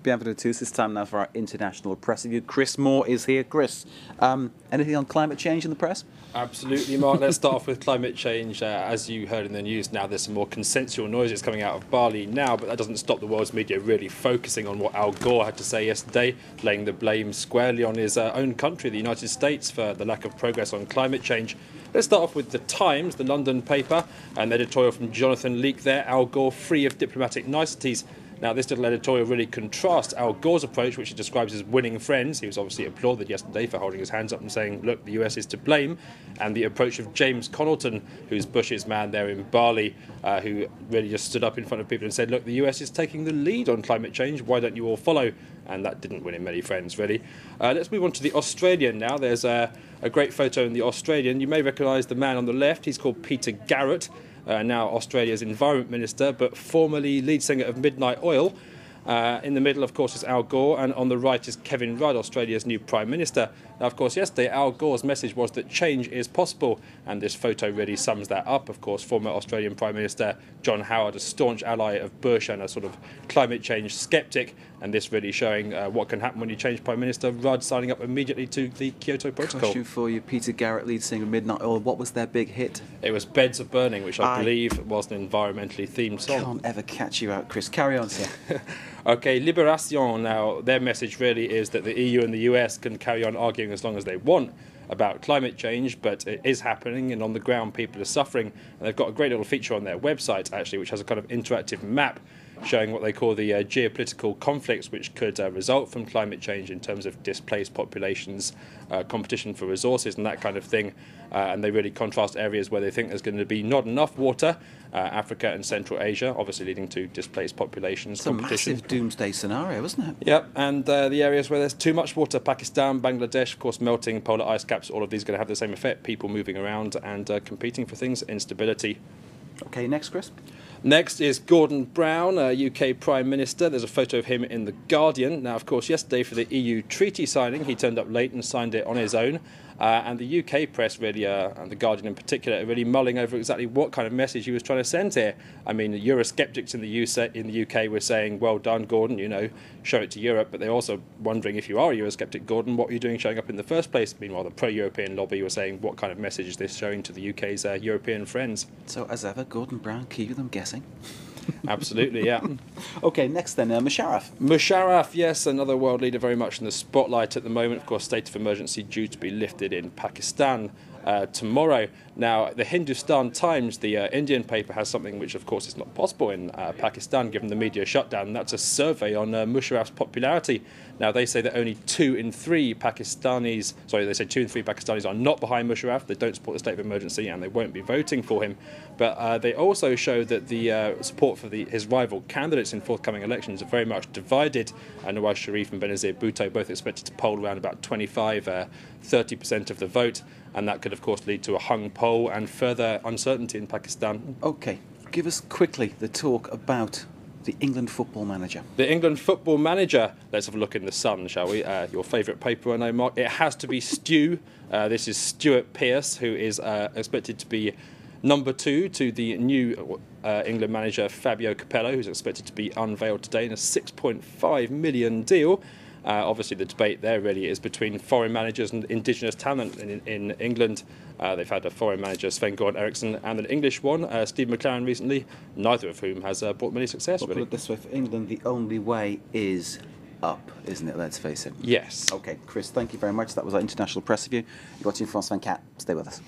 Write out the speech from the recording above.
Bienvenue tous. It's time now for our international press review. Chris Moore is here. Chris, anything on climate change in the press? Absolutely, Mark. Let's start off with climate change. As you heard in the news now, there's some more consensual noises coming out of Bali now, but that doesn't stop the world's media really focusing on what Al Gore had to say yesterday, laying the blame squarely on his own country, the United States, for the lack of progress on climate change. Let's start off with The Times, the London paper, an editorial from Jonathan Leake there, Al Gore free of diplomatic niceties. Now, this little editorial really contrasts Al Gore's approach, which he describes as winning friends. He was obviously applauded yesterday for holding his hands up and saying, look, the US is to blame. And the approach of James Connaughton, who's Bush's man there in Bali, who really just stood up in front of people and said, look, the US is taking the lead on climate change. Why don't you all follow? And that didn't win him many friends, really. Let's move on to The Australian now. There's a great photo in The Australian. You may recognise the man on the left. He's called Peter Garrett. Now Australia's Environment Minister, but formerly lead singer of Midnight Oil. In the middle, of course, is Al Gore, and on the right is Kevin Rudd, Australia's new Prime Minister. Now, of course, yesterday Al Gore's message was that change is possible, and this photo really sums that up. Of course, former Australian Prime Minister John Howard, a staunch ally of Bush and a sort of climate change sceptic, and this really showing what can happen when you change Prime Minister. Rudd signing up immediately to the Kyoto Protocol. Question for you, Peter Garrett, lead singer of Midnight Oil. What was their big hit? It was Beds of Burning, which I believe was an environmentally themed song. Can't ever catch you out, Chris. Carry on, sir. OK, Libération now, their message really is that the EU and the US can carry on arguing as long as they want about climate change, but it is happening, and on the ground people are suffering. And they've got a great little feature on their website, actually, which has a kind of interactive map showing what they call the geopolitical conflicts which could result from climate change in terms of displaced populations, competition for resources and that kind of thing. And they really contrast areas where they think there's going to be not enough water, Africa and Central Asia, obviously leading to displaced populations. It's a massive doomsday scenario, isn't it? Yep, and the areas where there's too much water, Pakistan, Bangladesh, of course, melting polar ice caps, all of these are going to have the same effect, people moving around and competing for things, instability. OK, next, Chris. Next is Gordon Brown, UK Prime Minister. There's a photo of him in The Guardian. Now, of course, yesterday for the EU treaty signing, he turned up late and signed it on his own. And the UK press really, and The Guardian in particular, are really mulling over exactly what kind of message he was trying to send here. I mean, the Eurosceptics in the UK were saying, well done, Gordon, you know, show it to Europe. But they're also wondering, if you are a Eurosceptic, Gordon, what were you doing showing up in the first place? Meanwhile, the pro-European lobby were saying, what kind of message is this showing to the UK's European friends? So, as ever, Gordon Brown keeping them guessing. Absolutely, yeah. OK, next then, Musharraf. Musharraf, yes, another world leader very much in the spotlight at the moment. Of course, state of emergency due to be lifted in Pakistan tomorrow. Now, the Hindustan Times, the Indian paper, has something which, of course, is not possible in Pakistan, given the media shutdown, and that's a survey on Musharraf's popularity. Now, they say that only 2 in 3 Pakistanis are not behind Musharraf. They don't support the state of emergency, and they won't be voting for him. But they also show that the support for his rival candidates in forthcoming elections are very much divided. Nawaz Sharif and Benazir Bhutto both expected to poll around about 25-30% of the vote, and that could, of course, lead to a hung poll and further uncertainty in Pakistan. OK, give us quickly the talk about the England football manager. The England football manager. Let's have a look in the Sun, shall we? Your favourite paper, I know, Mark. It has to be Stu. This is Stuart Pearce, who is expected to be number 2 to the new England manager Fabio Capello, who's expected to be unveiled today in a £6.5 million deal. Obviously, the debate there really is between foreign managers and indigenous talent in England. They've had a foreign manager, Sven-Goran Eriksson, and an English one, Steve McLaren, recently, neither of whom has brought many success, Well, really. put it this way, for England, the only way is up, isn't it? Let's face it. Yes. OK, Chris, thank you very much. That was our international press review. You're watching France 24. Stay with us.